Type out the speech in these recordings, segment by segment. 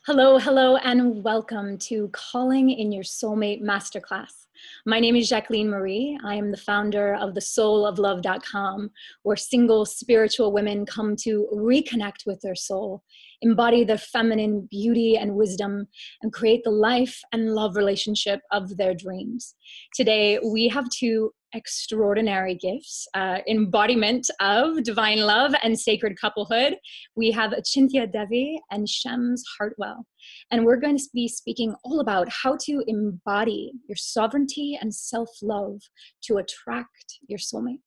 Hello, hello, and welcome to Calling in Your Soulmate Masterclass. My name is Jacqueline Marie. I am the founder of thesouloflove.com, where single spiritual women come to reconnect with their soul, embody their feminine beauty and wisdom, and create the life and love relationship of their dreams. Today, we have two extraordinary gifts, embodiment of divine love and sacred couplehood. We have Achintya Devi and Shems Hartwell, and we're going to be speaking all about how to embody your sovereignty and self-love to attract your soulmate.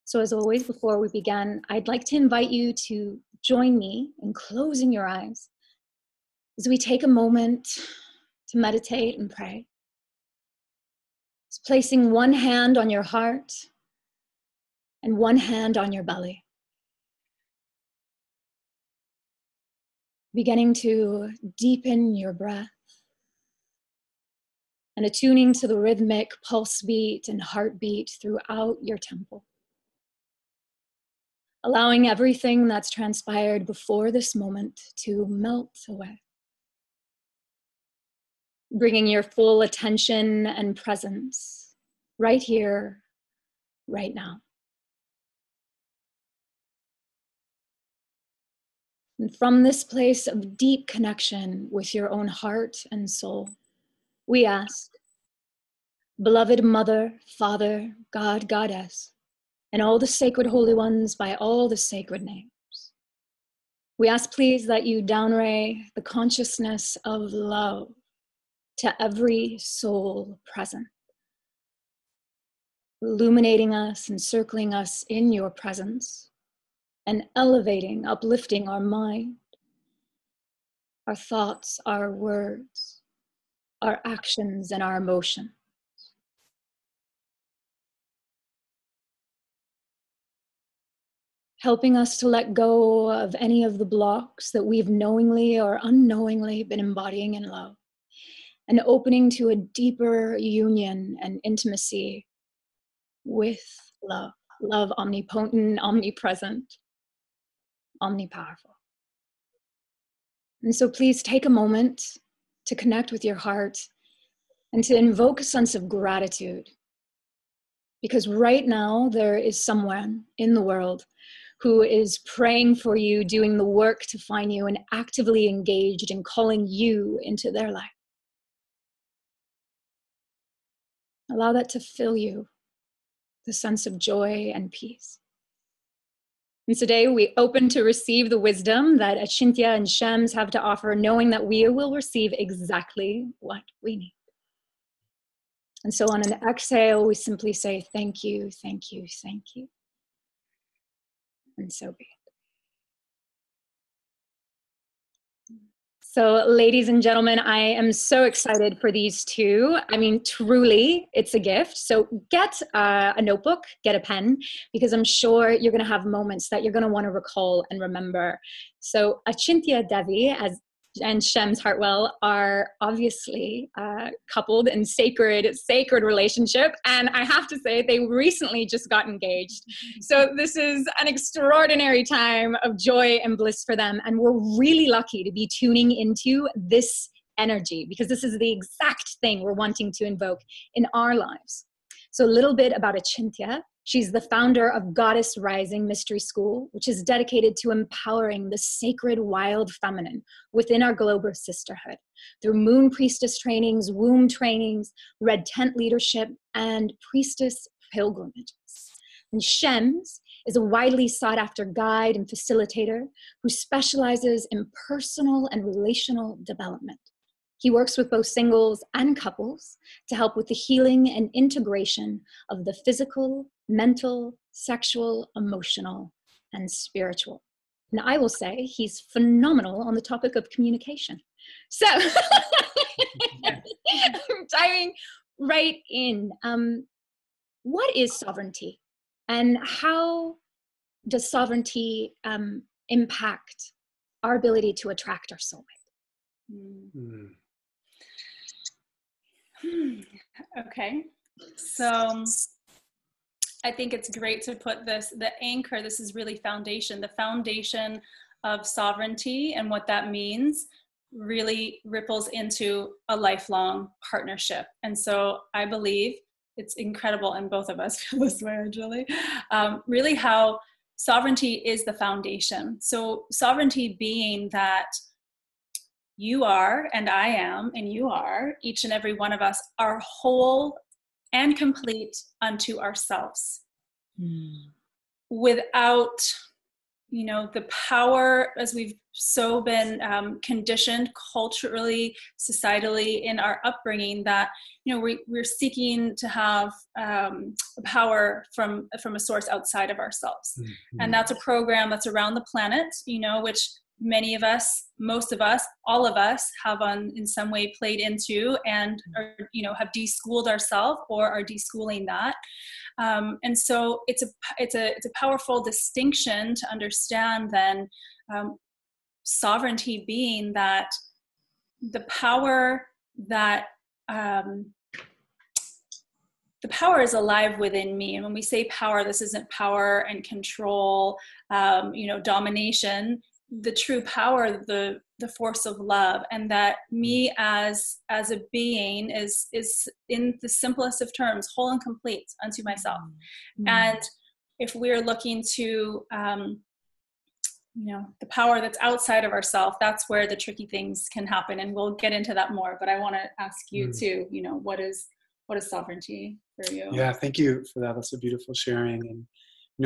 So as always, before we begin, I'd like to invite you to join me in closing your eyes as we take a moment to meditate and pray. It's placing one hand on your heart and one hand on your belly. Beginning to deepen your breath and attuning to the rhythmic pulse beat and heartbeat throughout your temple. Allowing everything that's transpired before this moment to melt away. Bringing your full attention and presence right here, right now. And from this place of deep connection with your own heart and soul, we ask, beloved Mother, Father, God, Goddess, and all the sacred holy ones by all the sacred names. We ask, please, that you downray the consciousness of love to every soul present, illuminating us, encircling us in your presence, and elevating, uplifting our mind, our thoughts, our words, our actions, and our emotions. Helping us to let go of any of the blocks that we've knowingly or unknowingly been embodying in love, and opening to a deeper union and intimacy with love. Love omnipotent, omnipresent, omnipowerful. And so please take a moment to connect with your heart and to invoke a sense of gratitude. Because right now there is someone in the world who is praying for you, doing the work to find you, and actively engaged in calling you into their life. Allow that to fill you, the sense of joy and peace. And today we open to receive the wisdom that Achintya and Shems have to offer, knowing that we will receive exactly what we need. And so on an exhale, we simply say, thank you, thank you, thank you. And so be it. So ladies and gentlemen, I am so excited for these two. I mean, truly, it's a gift. So get a notebook, get a pen, because I'm sure you're going to have moments that you're going to want to recall and remember. So Achintya Devi and Shems Hartwell are obviously coupled in sacred relationship. And I have to say, they recently just got engaged. So this is an extraordinary time of joy and bliss for them. And we're really lucky to be tuning into this energy, because this is the exact thing we're wanting to invoke in our lives. So a little bit about Achintya. She's the founder of Goddess Rising Mystery School, which is dedicated to empowering the sacred wild feminine within our global sisterhood through moon priestess trainings, womb trainings, red tent leadership, and priestess pilgrimages. And Shems is a widely sought after guide and facilitator who specializes in personal and relational development. He works with both singles and couples to help with the healing and integration of the physical, mental, sexual, emotional, and spiritual. And I will say he's phenomenal on the topic of communication. So, diving right in, what is sovereignty? And how does sovereignty impact our ability to attract our soulmate? Okay, so I think it's great to put the anchor, this is really the foundation of sovereignty and what that means really ripples into a lifelong partnership. And so I believe it's incredible, and both of us feel this way, Julie, really how sovereignty is the foundation. So sovereignty being that you are, and I am, and you are, each and every one of us are whole and complete unto ourselves. Without, the power, as we've so been conditioned culturally, societally, in our upbringing, that we're seeking to have power from a source outside of ourselves. And that's a program that's around the planet, which many of us, most of us, all of us have in some way played into, and are, have deschooled ourselves or are deschooling that. And so it's a powerful distinction to understand then, sovereignty being that the power that the power is alive within me. And when we say power, this isn't power and control, domination. The true power, the force of love, and that me as a being is in the simplest of terms, whole and complete unto myself. And if we're looking to the power that's outside of ourselves, that's where the tricky things can happen, and we'll get into that more. But I want to ask you too, what is sovereignty for you? Yeah, thank you for that. That's a beautiful sharing. And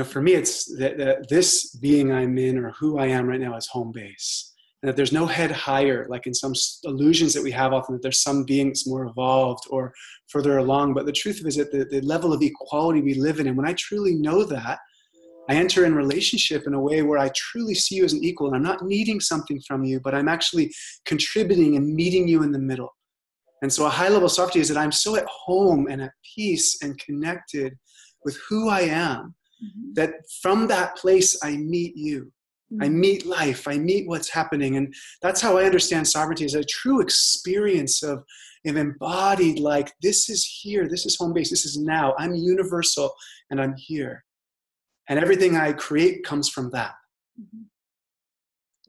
for me, it's that this being I'm in, or who I am right now, is home base. And that there's no head higher, like in some illusions that we have often, that there's some being that's more evolved or further along. But the truth of it is that the level of equality we live in, and when I truly know that, I enter in relationship in a way where I truly see you as an equal. And I'm not needing something from you, but I'm actually contributing and meeting you in the middle. And so a high level of sovereignty is that I'm so at home and at peace and connected with who I am, that from that place I meet you. I meet life. I meet what's happening. And that's how I understand sovereignty, as a true experience of embodied, like, this is here. This is home base. This is now. I'm universal and I'm here. And everything I create comes from that.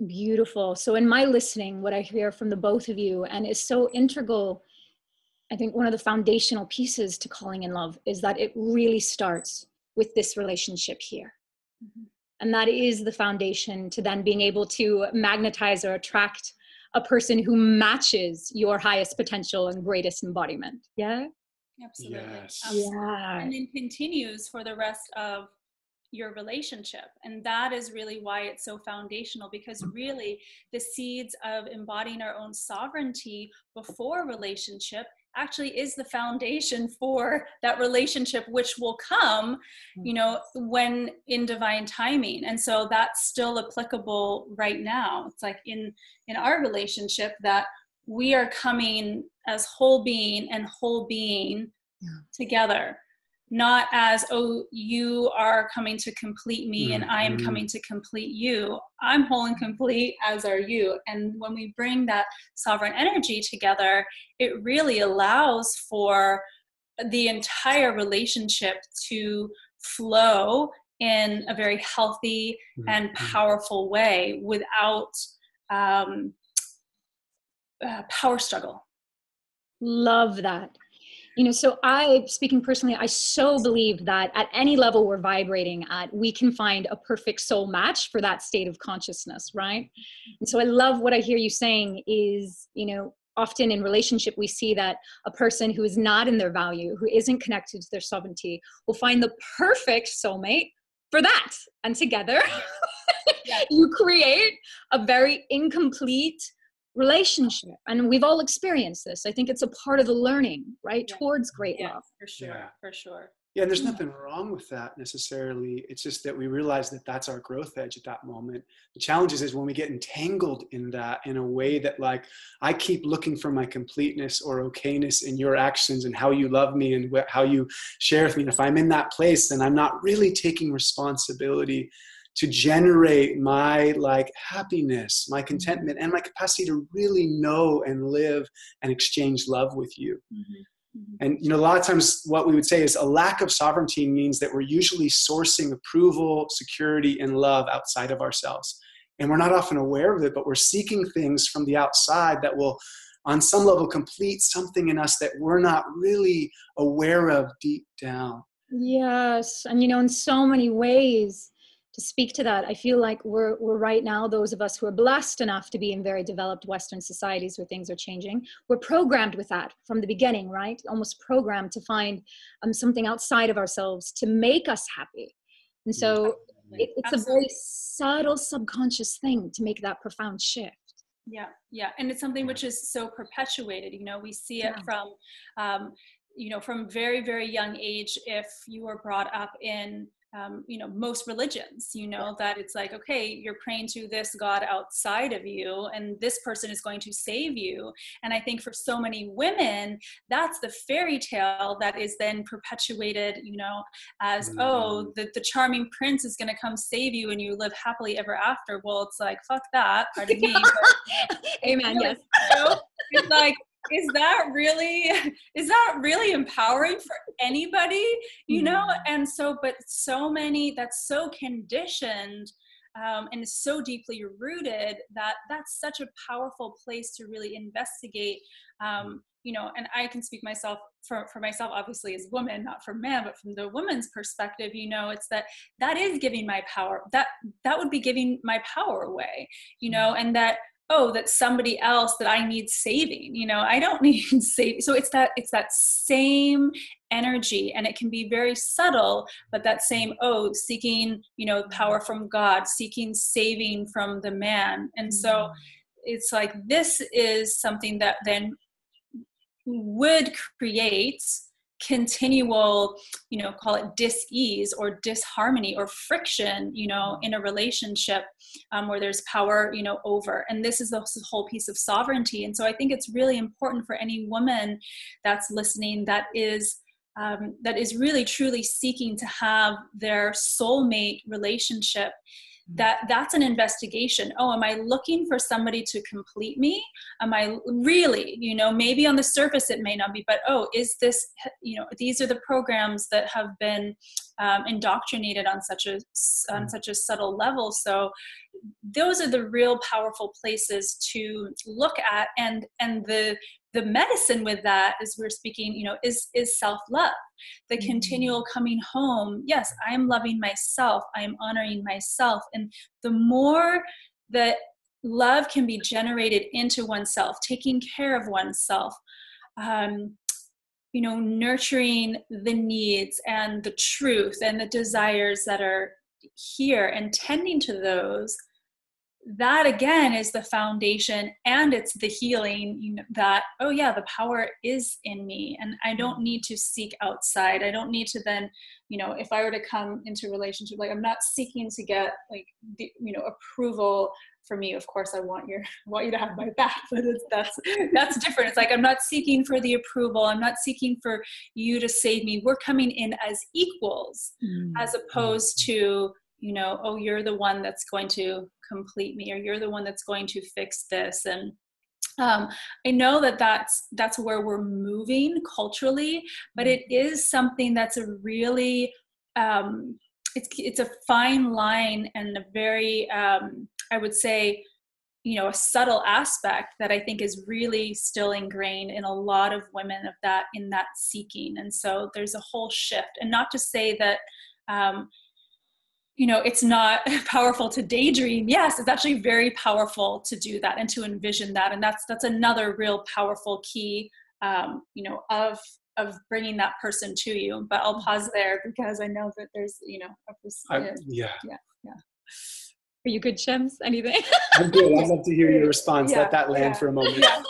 Beautiful. So in my listening, what I hear from the both of you, and is so integral, I think one of the foundational pieces to calling in love, is that it really starts with this relationship here. And that is the foundation to then being able to magnetize or attract a person who matches your highest potential and greatest embodiment. Yeah? Absolutely. Yes. Yeah. And then continues for the rest of your relationship. And that is really why it's so foundational, because really the seeds of embodying our own sovereignty before relationship actually is the foundation for that relationship, which will come, when in divine timing. And so that's still applicable right now. It's like in our relationship that we are coming as whole being and whole being together. Not as, oh, you are coming to complete me and I am coming to complete you. I'm whole and complete, as are you. And when we bring that sovereign energy together, it really allows for the entire relationship to flow in a very healthy and powerful way without power struggle. Love that. So speaking personally, I so believe that at any level we're vibrating at, we can find a perfect soul match for that state of consciousness, right? And so I love what I hear you saying is, often in relationship, we see that a person who is not in their value, who isn't connected to their sovereignty, will find the perfect soulmate for that. And together, you create a very incomplete relationship. And we've all experienced this. I think it's a part of the learning, right? Towards great love. For sure. For sure. Yeah, and there's nothing wrong with that necessarily. It's just that we realize that that's our growth edge at that moment. The challenge is when we get entangled in that in a way that, like, I keep looking for my completeness or okayness in your actions and how you love me and how you share with me. And if I'm in that place, then I'm not really taking responsibility to generate my, like, happiness, my contentment, and my capacity to really know and live and exchange love with you. And, a lot of times what we would say is a lack of sovereignty means that we're usually sourcing approval, security, and love outside of ourselves. And we're not often aware of it, but we're seeking things from the outside that will, on some level, complete something in us that we're not really aware of deep down. Yes. And, in so many ways, to speak to that, I feel like we're right now, those of us who are blessed enough to be in very developed Western societies where things are changing, we're programmed with that from the beginning, right? Almost programmed to find something outside of ourselves to make us happy. And so it's a very subtle subconscious thing to make that profound shift. Yeah. Yeah. And it's something which is so perpetuated, we see it from, from very, very young age. If you were brought up in, most religions, that it's like, okay, you're praying to this God outside of you, and this person is going to save you. And I think for so many women, that's the fairy tale that is then perpetuated, as, oh, the charming prince is going to come save you and you live happily ever after. Well, it's like, fuck that, pardon me. Amen. Yes. It's like, is that really empowering for anybody, And so, but so many, that's so conditioned, and is so deeply rooted that that's such a powerful place to really investigate, and I can speak for myself, obviously, as a woman, not for man, but from the woman's perspective, it's that is giving my power, that would be giving my power away, and that, oh, that's somebody else that I need saving, I don't need saving. So it's that same energy, and it can be very subtle, but that same, seeking, power from God, seeking saving from the man. And so it's like, this is something that then would create continual, call it dis-ease or disharmony or friction, in a relationship, where there's power, over. And this is the whole piece of sovereignty. And so I think it's really important for any woman that's listening that is really truly seeking to have their soulmate relationship, that's an investigation. Oh, am I looking for somebody to complete me? Am I really, maybe on the surface it may not be, but is this, these are the programs that have been indoctrinated on such a subtle level. So those are the real powerful places to look at, and the medicine with that, as we're speaking, is self-love, the continual coming home. Yes, I'm loving myself. I'm honoring myself. And the more that love can be generated into oneself, taking care of oneself, nurturing the needs and the truth and the desires that are here and tending to those, that again is the foundation, and it's the healing, that, oh yeah, the power is in me, and I don't need to seek outside. I don't need to then, if I were to come into a relationship, like, I'm not seeking to get like the, approval from you. Of course I want you to have my back, but that's different. It's like, I'm not seeking for the approval. I'm not seeking for you to save me. We're coming in as equals, as opposed to, oh, you're the one that's going to complete me, or you're the one that's going to fix this. And I know that that's where we're moving culturally, but it is something that's a really, it's a fine line, and a very, I would say, a subtle aspect that I think is really still ingrained in a lot of women, in that seeking. And so there's a whole shift, and not to say that, it's not powerful to daydream. Yes, it's actually very powerful to do that and to envision that. And that's another real powerful key, of bringing that person to you. But I'll pause there, because I know that there's, Yeah. Are you good, Shems? Anything? I'm good. I'd love to hear your response. Let that land for a moment. Yeah.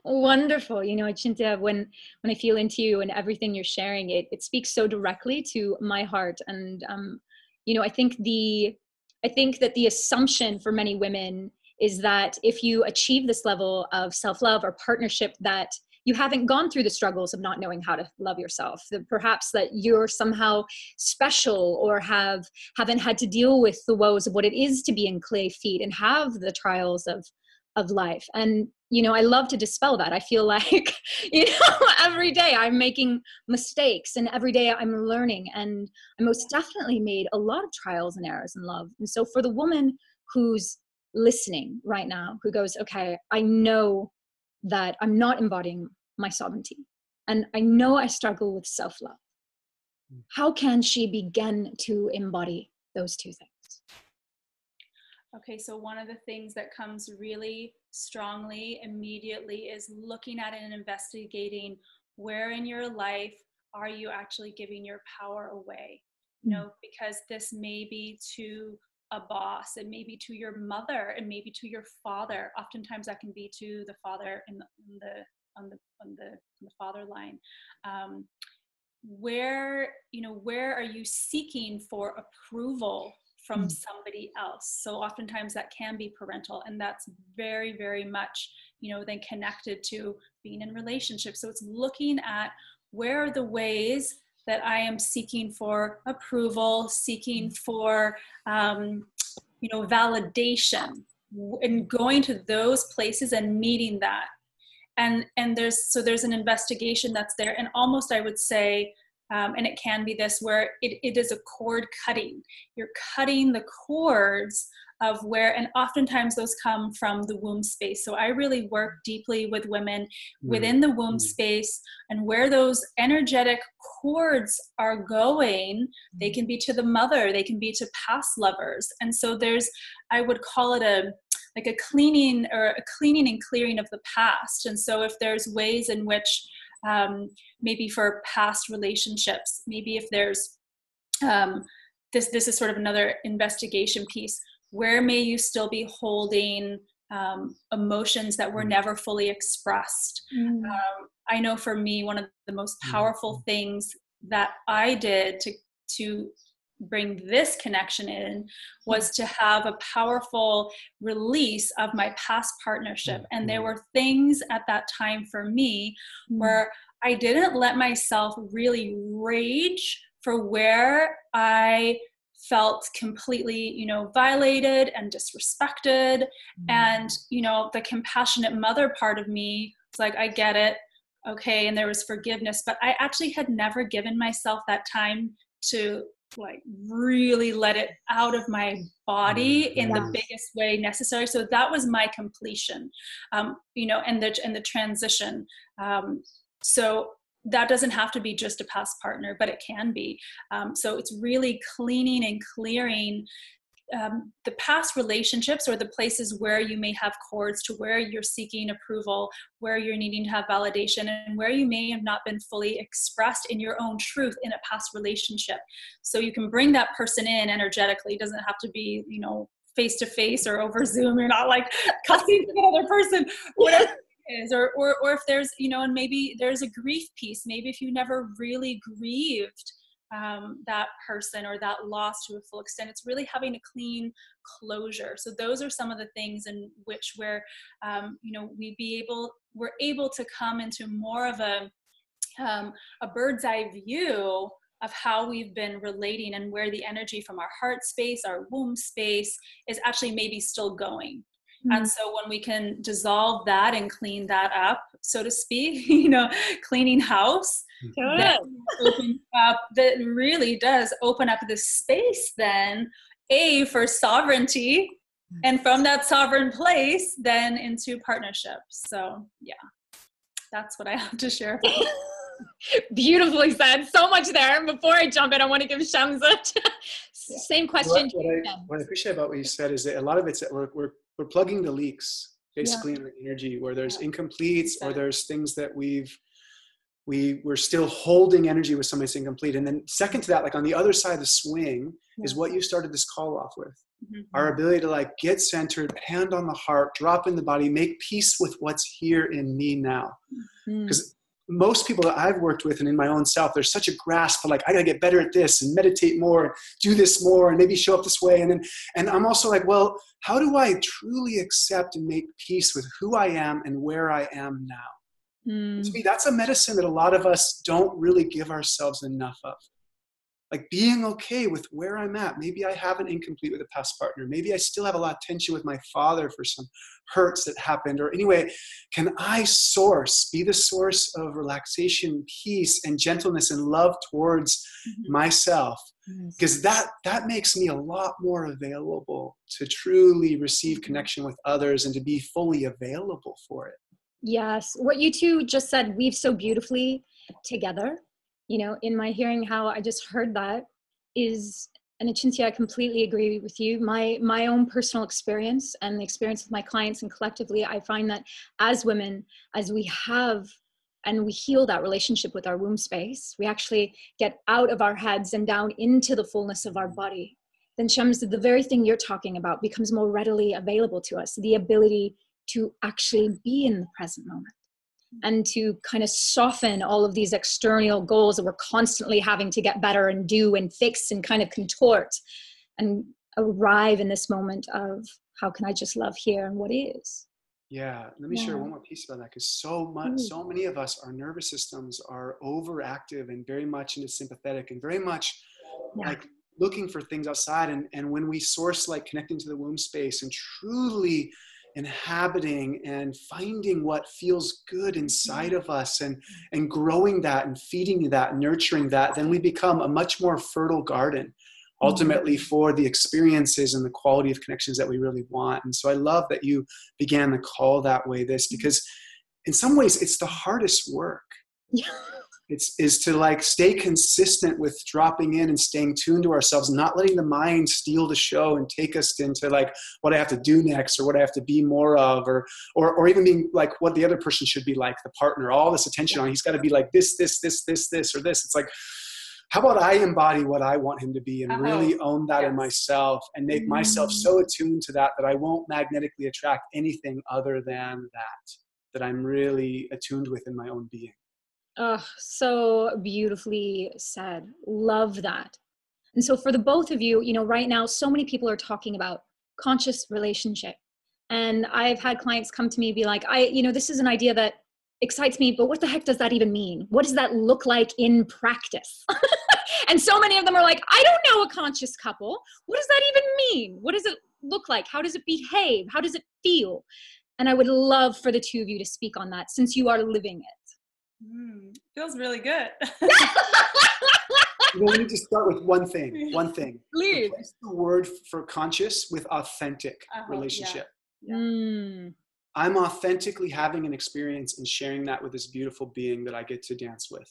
Wonderful. Achintya, when I feel into you and everything you're sharing, it speaks so directly to my heart. And, I think that the assumption for many women is that if you achieve this level of self-love or partnership, that you haven't gone through the struggles of not knowing how to love yourself, that perhaps that you're somehow special, or haven't had to deal with the woes of what it is to be in clay feet and have the trials of of life. And, I love to dispel that. I feel like, every day I'm making mistakes and every day I'm learning. And I most definitely made a lot of trials and errors in love. And so for the woman who's listening right now, who goes, okay, I know that I'm not embodying my sovereignty, and I know I struggle with self-love, how can she begin to embody those two things? Okay, so one of the things that comes really strongly immediately is looking at and investigating where in your life are you actually giving your power away? Because this may be to a boss, it may be to your mother, it may be to your father. Oftentimes that can be to the father on the father line. Where are you seeking for approval from somebody else? So oftentimes that can be parental, and that's very, very much, then connected to being in relationships. So it's looking at where are the ways that I am seeking for approval, seeking for, validation, and going to those places and meeting that. And there's an investigation that's there, and almost I would say, and it can be this, where it is a cord cutting. You're cutting the cords of where, and oftentimes those come from the womb space. So I really work deeply with women within the womb space, and where those energetic cords are going. They can be to the mother, they can be to past lovers. And so I would call it a cleaning and clearing of the past. And so if there's ways in which, maybe for past relationships, maybe if there's, this is sort of another investigation piece, where may you still be holding emotions that were never fully expressed? I know for me, one of the most powerful things that I did to bring this connection in was to have a powerful release of my past partnership. And there were things at that time for me where I didn't let myself really rage for where I felt completely, violated and disrespected. And, the compassionate mother part of me was like, I get it. Okay. And there was forgiveness, but I actually had never given myself that time to really let it out of my body in the biggest way necessary. So that was my completion, and the transition. So that doesn't have to be just a past partner, but it can be. So it's really cleaning and clearing the past relationships, or the places where you may have cords to where you're seeking approval, where you're needing to have validation, and where you may have not been fully expressed in your own truth in a past relationship. So you can bring that person in energetically. It doesn't have to be, face to face or over Zoom. You're not cussing to the other person, whatever it is. Or if there's, and maybe there's a grief piece. Maybe if you never really grieved that person or that loss to a full extent, it's really having a clean closure. So those are some of the things in which we're able to come into more of a bird's eye view of how we've been relating, and where the energy from our heart space, our womb space, is actually maybe still going. And so when we can dissolve that and clean that up, so to speak, cleaning house, that really does open up the space then, for sovereignty, and from that sovereign place then into partnership. So yeah, that's what I have to share. Beautifully said. So much there. Before I jump in, I want to give Shems same question. What I appreciate about what you said is that a lot of it's that we're plugging the leaks, basically, in the energy, where there's incompletes, or there's things that we're still holding energy with something that's incomplete. And then second to that, on the other side of the swing, is what you started this call off with. Our ability to get centered, hand on the heart, drop in the body, make peace with what's here in me now. Because most people that I've worked with and in my own self, there's such a grasp of I gotta get better at this and meditate more, do this more, and maybe show up this way. And I'm also well, how do I truly accept and make peace with who I am and where I am now? To me, that's a medicine that a lot of us don't really give ourselves enough of. like being okay with where I'm at. Maybe I have an incomplete with a past partner. Maybe I still have a lot of tension with my father for some hurts that happened. Or anyway, can I be the source of relaxation, peace, and gentleness and love towards myself? Because that makes me a lot more available to truly receive connection with others and to be fully available for it. Yes. What you two just said weaves so beautifully together. You know, in my hearing how I just heard that is, and Achintya, I completely agree with you. My own personal experience and the experience of my clients and collectively, I find that as women, as we have and we heal that relationship with our womb space, we actually get out of our heads and down into the fullness of our body. Then Shems, the very thing you're talking about becomes more readily available to us, the ability to actually be in the present moment and to kind of soften all of these external goals that we're constantly having to get better and do and fix and kind of contort, and arrive in this moment of how can I just love here and what is. Yeah, let me share one more piece about that, because so many of us, our nervous systems are overactive and very much into sympathetic and very much like looking for things outside. And when we source like connecting to the womb space and truly inhabiting and finding what feels good inside of us and growing that and feeding that, nurturing that, then we become a much more fertile garden ultimately for the experiences and the quality of connections that we really want. And so I love that you began the call that way, because in some ways it's the hardest work. Is to like stay consistent with dropping in and staying tuned to ourselves, not letting the mind steal the show and take us into like what I have to do next or what I have to be more of, or even being like what the other person should be like, the partner, all this attention on, he's got to be like this, or this. It's like, how about I embody what I want him to be and really own that in myself and make myself so attuned to that I won't magnetically attract anything other than that I'm really attuned with in my own being. Oh, so beautifully said. Love that. And so for the both of you, you know, right now, so many people are talking about conscious relationship. And I've had clients come to me and be like, this is an idea that excites me, but what the heck does that even mean? What does that look like in practice? And so many of them are like, I don't know a conscious couple. What does that even mean? What does it look like? How does it behave? How does it feel? And I would love for the two of you to speak on that since you are living it. Feels really good. We need to start with one thing. Please. Replace the word for conscious with authentic relationship. I'm authentically having an experience and sharing that with this beautiful being that I get to dance with.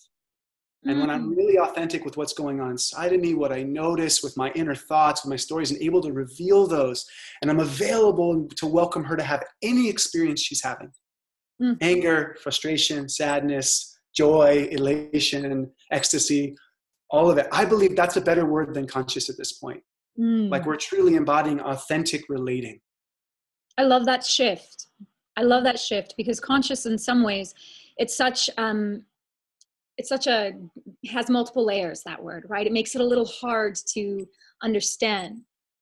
And when I'm really authentic with what's going on inside of me, what I notice with my inner thoughts, with my stories, and able to reveal those, and I'm available to welcome her to have any experience she's having. Anger, frustration, sadness, joy, elation, ecstasy, all of it. I believe that's a better word than conscious at this point. Like we're truly embodying authentic relating. I love that shift. Because conscious in some ways, it has multiple layers, that word, right? It makes it a little hard to understand.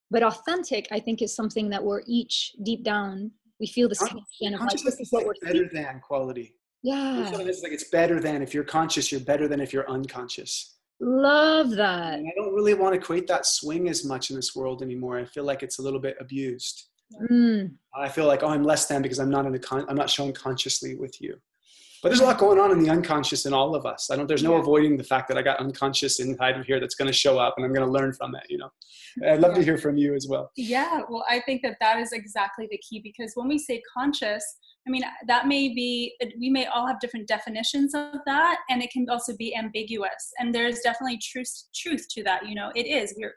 But authentic, I think, is something that we're each deep down, we feel this connection of like, this is what we're better than quality. Yeah. It's like it's better than. If you're conscious, you're better than if you're unconscious. Love that. And I don't really want to equate that swing as much in this world anymore. I feel like it's a little bit abused. I feel like, I'm less than because I'm not showing consciously with you. But there's a lot going on in the unconscious in all of us. There's no avoiding the fact that I got unconscious inside of here that's going to show up and I'm going to learn from it, I'd love to hear from you as well. Yeah, well, I think that is exactly the key, because when we say conscious, I mean, that may be, we may all have different definitions of that, and it can also be ambiguous. And there's definitely truth to that. It is, we're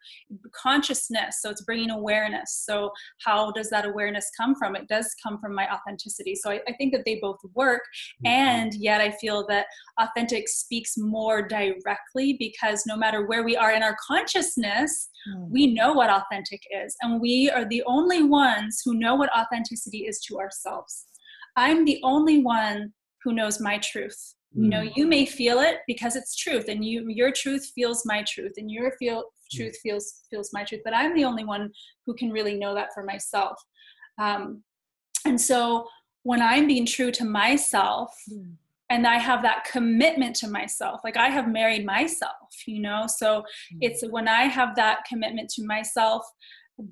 consciousness, so it's bringing awareness. So how does that awareness come from? It does come from my authenticity. So I think that they both work, and yet I feel that authentic speaks more directly, because no matter where we are in our consciousness, we know what authentic is, and we are the only ones who know what authenticity is to ourselves. I'm the only one who knows my truth. You may feel it because it's truth, and your truth feels my truth, and your truth feels my truth, but I'm the only one who can really know that for myself. And so when I'm being true to myself, and I have that commitment to myself. Like I have married myself, you know, so it's when I have that commitment to myself,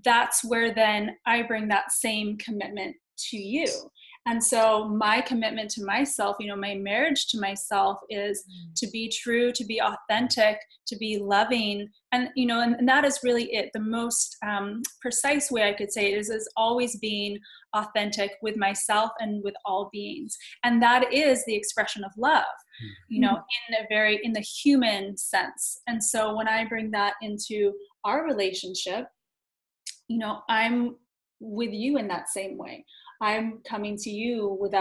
that's where then I bring that same commitment to you. And so my commitment to myself, you know, my marriage to myself is to be true, to be authentic, to be loving. And, you know, and that is really it. The most precise way I could say it is always being authentic with myself and with all beings. And that is the expression of love, you know, in the human sense. And so when I bring that into our relationship, you know, I'm with you in that same way. I'm coming to you with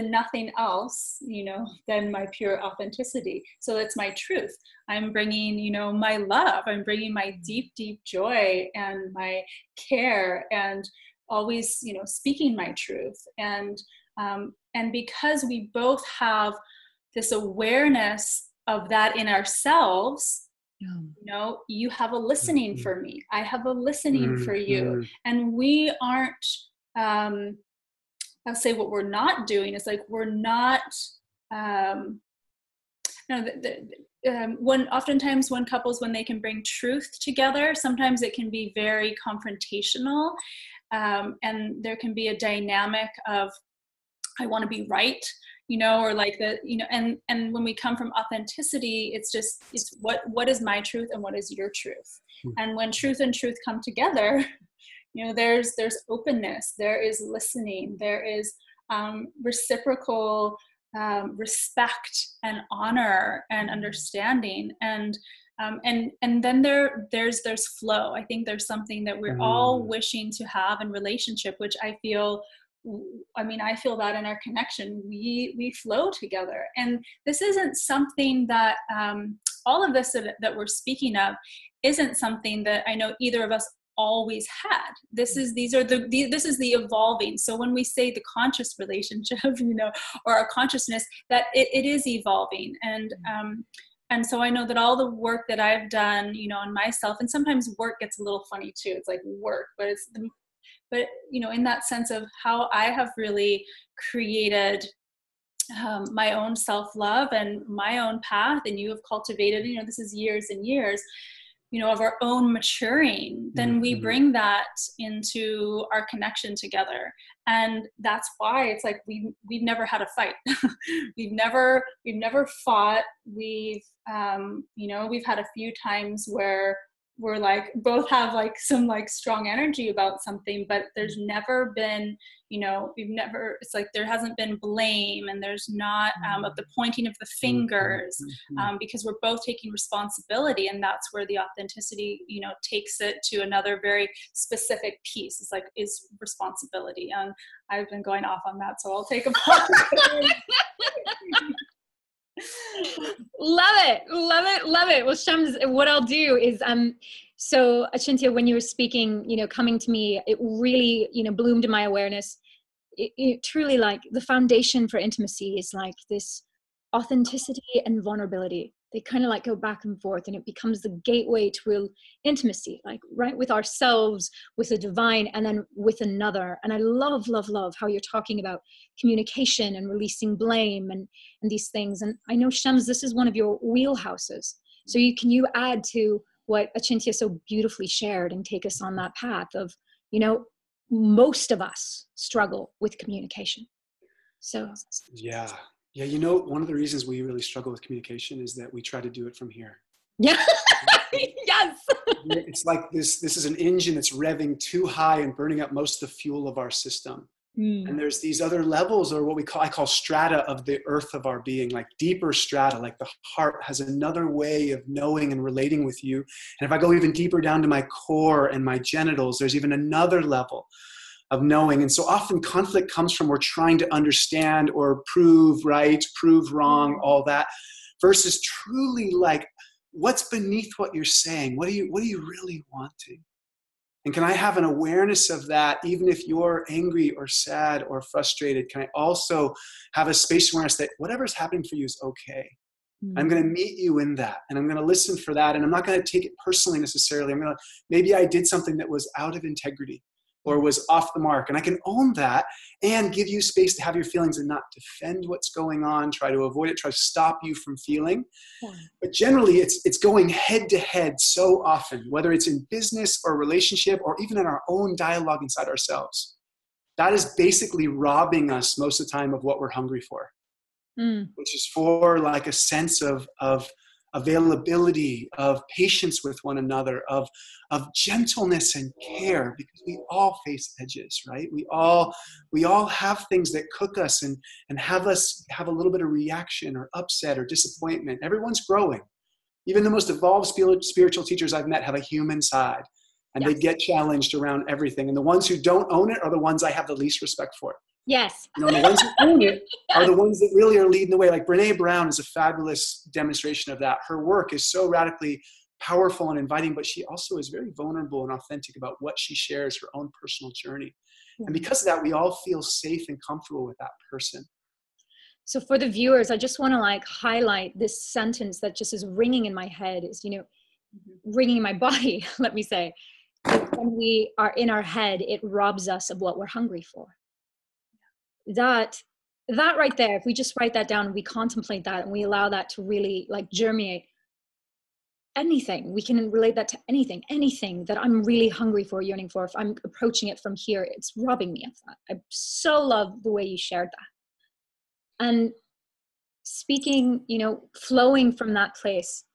nothing else, you know, than my pure authenticity. So that's my truth. I'm bringing, you know, my love. I'm bringing my deep, deep joy and my care, and always, you know, speaking my truth. And because we both have this awareness of that in ourselves, you know, you have a listening for me. I have a listening for you. And we aren't, I'll say what we're not doing is like, we're not, oftentimes when couples, when they can bring truth together, sometimes it can be very confrontational. And there can be a dynamic of, I want to be right, you know, or like the, you know, and when we come from authenticity, it's what is my truth and what is your truth? And when truth and truth come together, you know, there's openness, there is listening, there is reciprocal respect and honor and understanding, and then there's flow. I think there's something that we're all wishing to have in relationship, which I feel that in our connection, we flow together. And this isn't something that all of this that we're speaking of isn't something that I know either of us always had. This is the evolving. So when we say the conscious relationship, you know, or our consciousness, that it is evolving. And so I know that all the work that I've done, you know, on myself, and sometimes work gets a little funny too. It's like work, but you know, in that sense of how I have really created my own self-love and my own path, and you have cultivated, you know, this is years and years, you know, of our own maturing, then we bring that into our connection together. And that's why it's like we've never had a fight. we've never fought. We've you know, we've had a few times where we're like both have like some like strong energy about something, but there's never been, you know, it's like there hasn't been blame, and there's not of the pointing of the fingers, because we're both taking responsibility. And that's where the authenticity, you know, takes it to another very specific piece. It's like, is responsibility. And I've been going off on that, so I'll take a pause. Love it. Well, Shems, what I'll do is, so Achintya, when you were speaking, you know, coming to me, it really, you know, bloomed in my awareness. It truly, like, the foundation for intimacy is like this authenticity and vulnerability. They kind of like go back and forth, and it becomes the gateway to real intimacy, like right with ourselves, with the divine, and then with another. And I love how you're talking about communication and releasing blame and these things. And I know, Shems, this is one of your wheelhouses. So can you add to what Achintya so beautifully shared and take us on that path of, you know, most of us struggle with communication. So yeah, you know, one of the reasons we really struggle with communication is that we try to do it from here. Yeah. Yes. It's like this is an engine that's revving too high and burning up most of the fuel of our system. And there's these other levels, or what I call strata of the earth of our being, like deeper strata, like the heart has another way of knowing and relating with you. And if I go even deeper down to my core and my genitals, there's even another level of knowing. And so often conflict comes from we're trying to understand or prove right, prove wrong, all that, versus truly like, what's beneath what you're saying? What do you really wanting? And can I have an awareness of that, even if you're angry or sad or frustrated? Can I also have a space awareness that whatever's happening for you is okay? I'm going to meet you in that, and I'm going to listen for that, and I'm not going to take it personally necessarily. Maybe I did something that was out of integrity. or was off the mark. And I can own that and give you space to have your feelings and not defend what's going on, try to avoid it, try to stop you from feeling. Yeah. But generally, it's going head to head so often, whether it's in business or relationship or even in our own dialogue inside ourselves. That is basically robbing us most of the time of what we're hungry for, which is for like a sense of availability, of patience with one another, of gentleness and care, because we all face edges, right? We all have things that cook us and have us have a little bit of reaction or upset or disappointment. Everyone's growing. Even the most evolved spiritual teachers I've met have a human side, and they get challenged around everything. And the ones who don't own it are the ones I have the least respect for. Yes. You know, and the ones who own it are the ones that really are leading the way. Like Brene Brown is a fabulous demonstration of that. Her work is so radically powerful and inviting, but she also is very vulnerable and authentic about what she shares, her own personal journey. And because of that, we all feel safe and comfortable with that person. So for the viewers, I just want to like highlight this sentence that just is ringing in my head, is, you know, ringing in my body, let me say. When we are in our head, it robs us of what we're hungry for. That right there, if we just write that down and we contemplate that and we allow that to really like germinate, anything, we can relate that to anything that I'm really hungry for, yearning for. If I'm approaching it from here, it's robbing me of that. I so love the way you shared that. And speaking, you know, flowing from that place,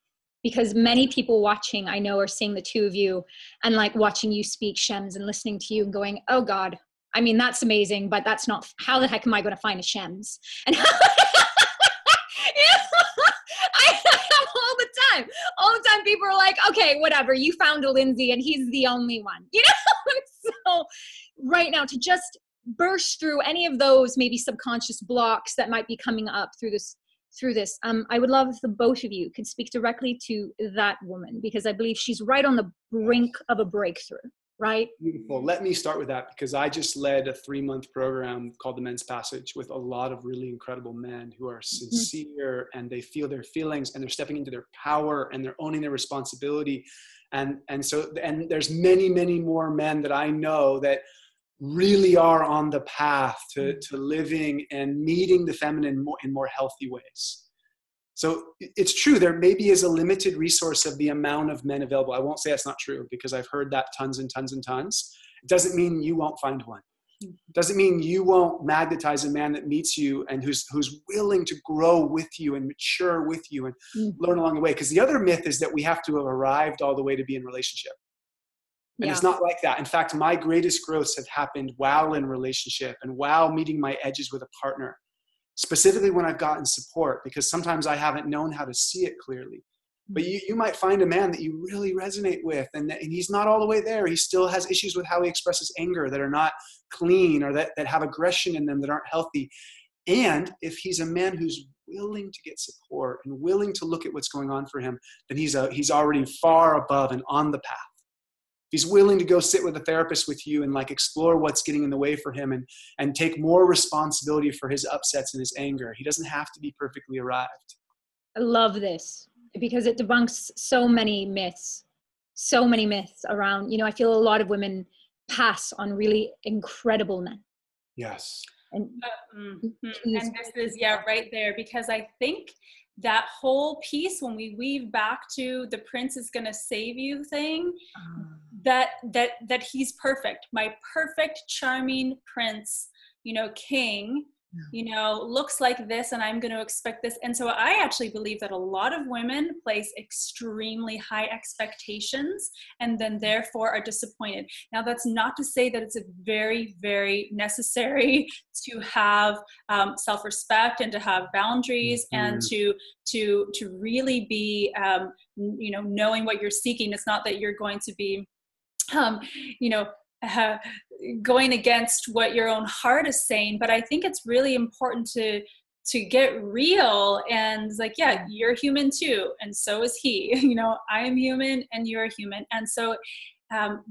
because many people watching, I know, are seeing the two of you and like watching you speak, Shems, and listening to you and going, oh God, I mean, that's amazing, but that's not, how the heck am I going to find a Shems? And all the time people are like, okay, whatever, you found a Lindsay and he's the only one, you know? So right now, to just burst through any of those maybe subconscious blocks that might be coming up through this, I would love if the both of you could speak directly to that woman, because I believe she's right on the brink of a breakthrough. Right? Beautiful. Let me start with that, because I just led a 3-month program called the Men's Passage with a lot of really incredible men who are sincere and they feel their feelings and they're stepping into their power and they're owning their responsibility. And there's many, many more men that I know that really are on the path to living and meeting the feminine in more healthy ways. So it's true, there maybe is a limited resource of the amount of men available. I won't say that's not true, because I've heard that tons and tons and tons. It doesn't mean you won't find one. It doesn't mean you won't magnetize a man that meets you and who's willing to grow with you and mature with you and learn along the way. Because the other myth is that we have to have arrived all the way to be in relationship. And it's not like that. In fact, my greatest growths have happened while in relationship and while meeting my edges with a partner. Specifically when I've gotten support, because sometimes I haven't known how to see it clearly. But you might find a man that you really resonate with, and he's not all the way there. He still has issues with how he expresses anger that are not clean, or that have aggression in them that aren't healthy. And if he's a man who's willing to get support and willing to look at what's going on for him, then he's already far above and on the path. He's willing to go sit with a therapist with you and like explore what's getting in the way for him and take more responsibility for his upsets and his anger. He doesn't have to be perfectly arrived. I love this, because it debunks so many myths around, you know, I feel a lot of women pass on really incredible men. Yes. And this is, right there, because I think that whole piece, when we weave back to the prince is going to save you thing, that he's perfect, my perfect, charming prince, you know, king, you know, looks like this, and I'm going to expect this. And so I actually believe that a lot of women place extremely high expectations and then therefore are disappointed. Now, that's not to say that it's a very, very necessary to have self-respect and to have boundaries and to really be, you know, knowing what you're seeking. It's not that you're going to be, you know, going against what your own heart is saying, but I think it's really important to get real and like, yeah, you're human too, and so is he. You know, I am human and you're human, and so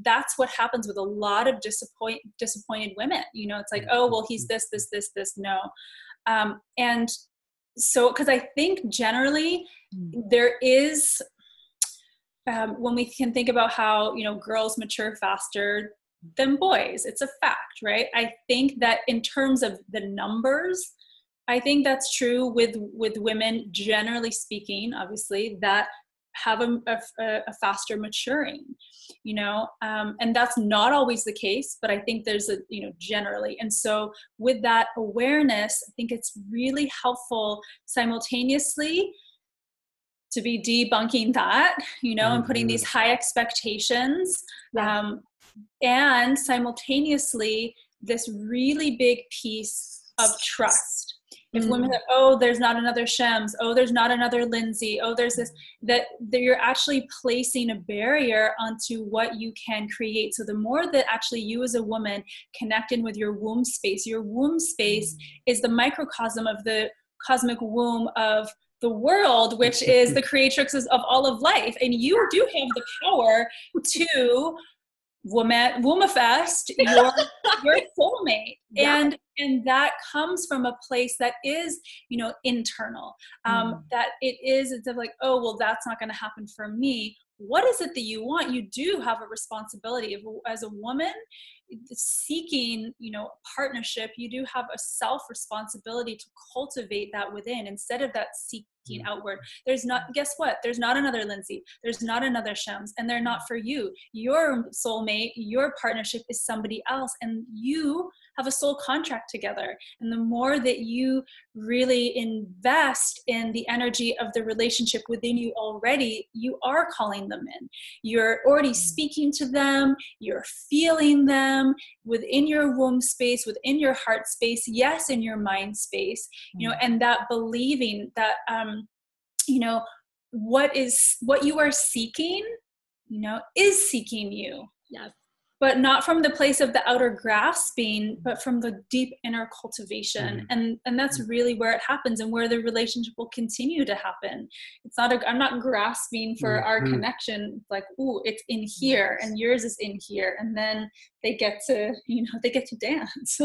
that's what happens with a lot of disappointed women. You know, it's like, oh well, he's this. No, and so because I think generally there is. When we can think about how, you know, girls mature faster, than boys. It's a fact, right? I think that in terms of the numbers, I think that's true with women, generally speaking, obviously, that have a faster maturing, you know, and that's not always the case, but I think there's a, you know, generally. And so with that awareness, I think it's really helpful simultaneously to be debunking that, you know, and putting these high expectations, and simultaneously this really big piece of trust. If women are, oh, there's not another Shems, oh, there's not another Lindsay, oh, there's this, that you're actually placing a barrier onto what you can create. So the more that actually you as a woman connect in with your womb space is the microcosm of the cosmic womb of the world, which is the creatrix of all of life. And you do have the power to womanifest your soulmate. And that comes from a place that is, you know, internal, that it's like, oh, well, that's not going to happen for me. What is it that you want? You do have a responsibility as a woman seeking, you know, partnership. You do have a self responsibility to cultivate that within, instead of that seeking outward. There's not, guess what? There's not another Lindsay. There's not another Shems, and they're not for you. Your soulmate, your partnership is somebody else, and you have a soul contract together. And the more that you really invest in the energy of the relationship within you already, you are calling them in. You're already speaking to them. You're feeling them within your womb space, within your heart space, yes, in your mind space, you know, and that believing that, you know, what you are seeking, you know, is seeking you. Yes. But not from the place of the outer grasping, but from the deep inner cultivation. And that's really where it happens, and where the relationship will continue to happen. It's not, I'm not grasping for our connection. It's like, ooh, it's in here, and yours is in here. And then they get to, you know, they get to dance.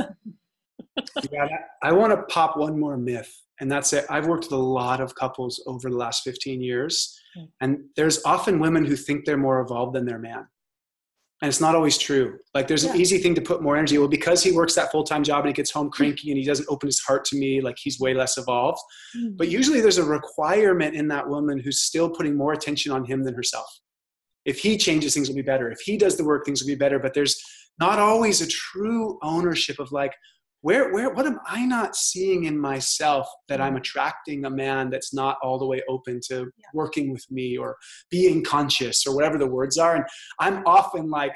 I want to pop one more myth, and that's it. I've worked with a lot of couples over the last 15 years, and there's often women who think they're more evolved than their man. And it's not always true. Like, there's an easy thing to put more energy. Well, because he works that full-time job and he gets home cranky and he doesn't open his heart to me, like, he's way less evolved. But usually there's a requirement in that woman who's still putting more attention on him than herself. If he changes, things will be better. If he does the work, things will be better. But there's not always a true ownership of, like, what am I not seeing in myself that I'm attracting a man that's not all the way open to working with me or being conscious or whatever the words are. And I'm often, like,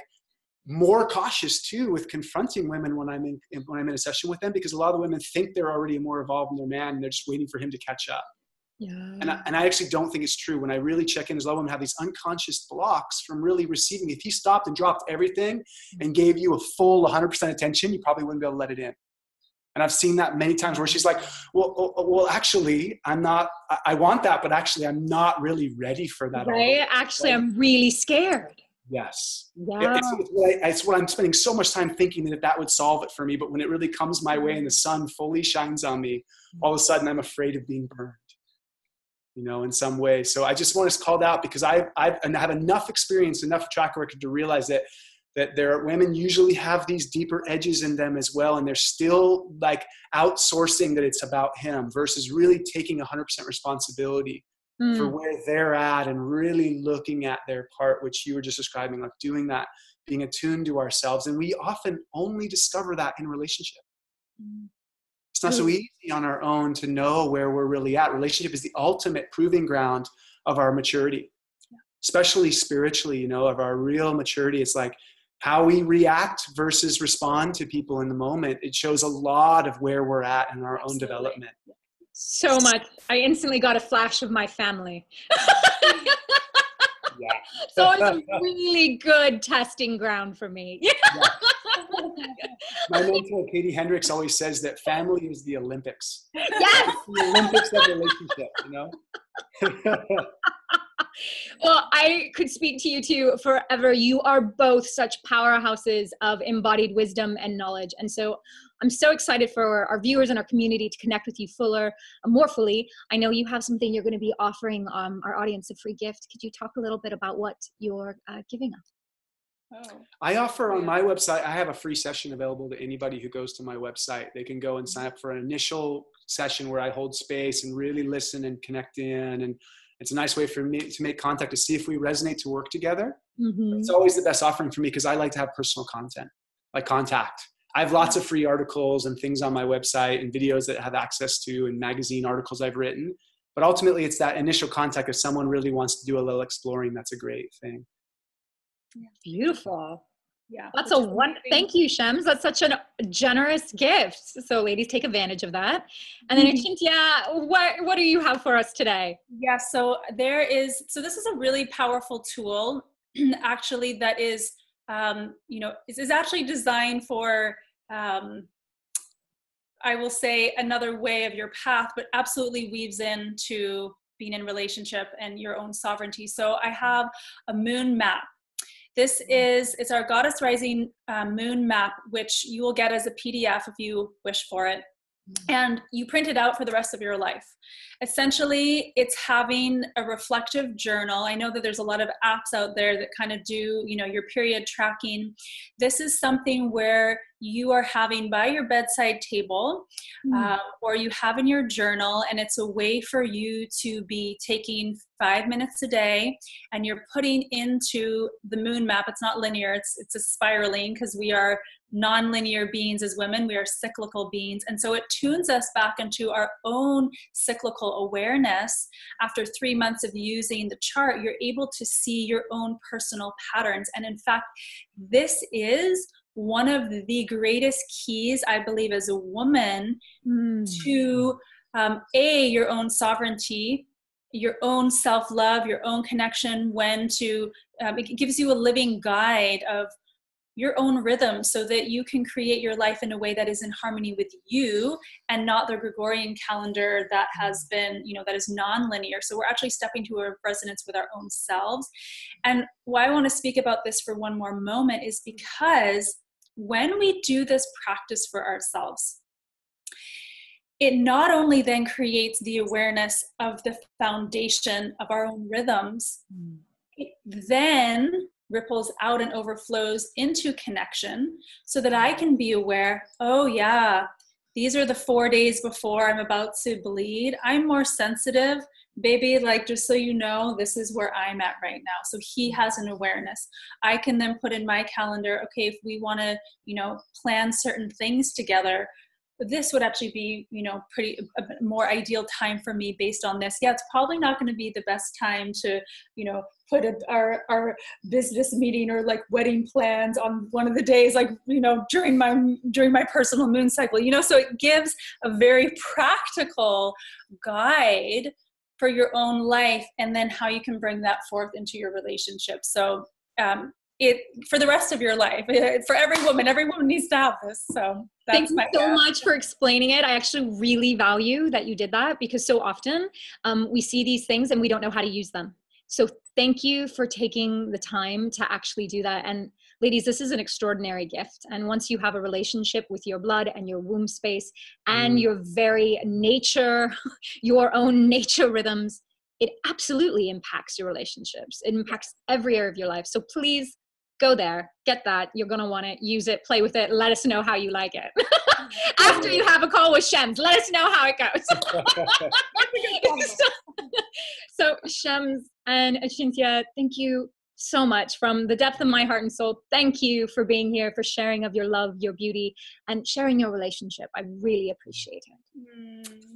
more cautious too with confronting women when I'm in a session with them, because a lot of the women think they're already more evolved in their man and they're just waiting for him to catch up. And I actually don't think it's true. When I really check in, there's a lot of women have these unconscious blocks from really receiving. If he stopped and dropped everything and gave you a full 100% attention, you probably wouldn't be able to let it in. And I've seen that many times where she's like, well, actually, I want that, but actually I'm not really ready for that. Right? Actually, I'm really scared. Yes. Yeah. It's what I'm spending so much time thinking that would solve it for me. But when it really comes my way and the sun fully shines on me, all of a sudden I'm afraid of being burned, you know, in some way. So I just want us called out, because I have enough experience, enough track record to realize that there are women usually have these deeper edges in them as well. And they're still, like, outsourcing that it's about him versus really taking 100% responsibility for where they're at and really looking at their part, which you were just describing, like doing that, being attuned to ourselves. And we often only discover that in relationship. It's not so easy on our own to know where we're really at. Relationship is the ultimate proving ground of our maturity, especially spiritually, you know, of our real maturity. It's like how we react versus respond to people in the moment. It shows a lot of where we're at in our own development. So much. I instantly got a flash of my family. So it's a really good testing ground for me. My mentor, Katie Hendricks, always says that family is the Olympics. Yes! It's the Olympics of relationship, you know? Well, I could speak to you two forever. You are both such powerhouses of embodied wisdom and knowledge. And so I'm so excited for our viewers and our community to connect with you more fully. I know you have something you're going to be offering our audience, a free gift. Could you talk a little bit about what you're giving us? Oh. I offer on my website, I have a free session available to anybody who goes to my website. They can go and sign up for an initial session where I hold space and really listen and connect in. And it's a nice way for me to make contact, to see if we resonate, to work together. Mm-hmm. It's always the best offering for me because I like to have personal content, like contact. I have lots of free articles and things on my website and videos that I have access to and magazine articles I've written. But ultimately, it's that initial contact. If someone really wants to do a little exploring, that's a great thing. Beautiful. Yeah. That's a one. Thank you, Shems. That's such a generous gift. So ladies, take advantage of that. And then Achintya, what do you have for us today? Yeah, so this is a really powerful tool actually that is, is actually designed for, I will say, another way of your path, but absolutely weaves into being in relationship and your own sovereignty. So I have a moon map. It's our Goddess Rising moon map, which you will get as a PDF if you wish for it. And you print it out for the rest of your life. Essentially, it's having a reflective journal. I know that there's a lot of apps out there that kind of do, your period tracking. This is something where you are having by your bedside table, or you have in your journal, and it's a way for you to be taking 5 minutes a day, and you're putting into the moon map. It's not linear, it's a spiraling, because we are non-linear beings as women. We are cyclical beings. And so it tunes us back into our own cyclical awareness. After 3 months of using the chart, you're able to see your own personal patterns. And in fact, this is one of the greatest keys, I believe, as a woman to your own sovereignty, your own self-love, your own connection, it gives you a living guide of your own rhythm, so that you can create your life in a way that is in harmony with you and not the Gregorian calendar that has been, that is non-linear. So we're actually stepping to a resonance with our own selves. And why I want to speak about this for one more moment is because when we do this practice for ourselves, it not only then creates the awareness of the foundation of our own rhythms, it then ripples out and overflows into connection, so that I can be aware, oh yeah, these are the 4 days before I'm about to bleed. I'm more sensitive, baby, like, just so you know, this is where I'm at right now. So he has an awareness. I can then put in my calendar, okay, if we want to, plan certain things together, this would actually be, a more ideal time for me based on this. Yeah, it's probably not going to be the best time to, put our business meeting or like wedding plans on one of the days, like, during my personal moon cycle, so it gives a very practical guide for your own life, and then how you can bring that forth into your relationship. So, for the rest of your life, for every woman needs to have this. So thank you so much for explaining it. I actually really value that you did that, because so often we see these things and we don't know how to use them. So thank you for taking the time to actually do that. And ladies, this is an extraordinary gift. And once you have a relationship with your blood and your womb space and your very nature, your own nature rhythms, it absolutely impacts your relationships. It impacts every area of your life. So please go there, get that. You're going to want to use it, play with it. Let us know how you like it. After you have a call with Shems, let us know how it goes. So Shems and Achintya, thank you so much from the depth of my heart and soul. Thank you for being here, for sharing of your love, your beauty, and sharing your relationship. I really appreciate it.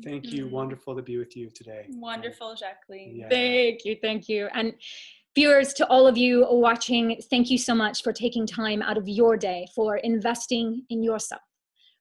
Thank you. Wonderful to be with you today. Wonderful, Jacqueline. Yeah. Thank you. And viewers, to all of you watching, thank you so much for taking time out of your day, for investing in yourself,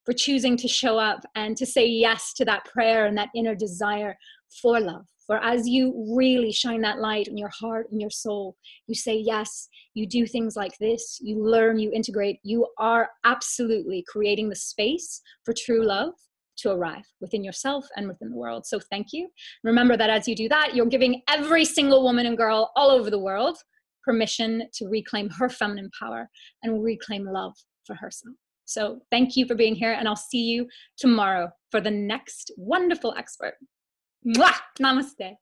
for choosing to show up and to say yes to that prayer and that inner desire for love. For as you really shine that light in your heart and your soul, you say yes, you do things like this, you learn, you integrate, you are absolutely creating the space for true love to arrive within yourself and within the world. So thank you. Remember that as you do that, you're giving every single woman and girl all over the world permission to reclaim her feminine power and reclaim love for herself. So thank you for being here, and I'll see you tomorrow for the next wonderful expert. Mwah! Namaste.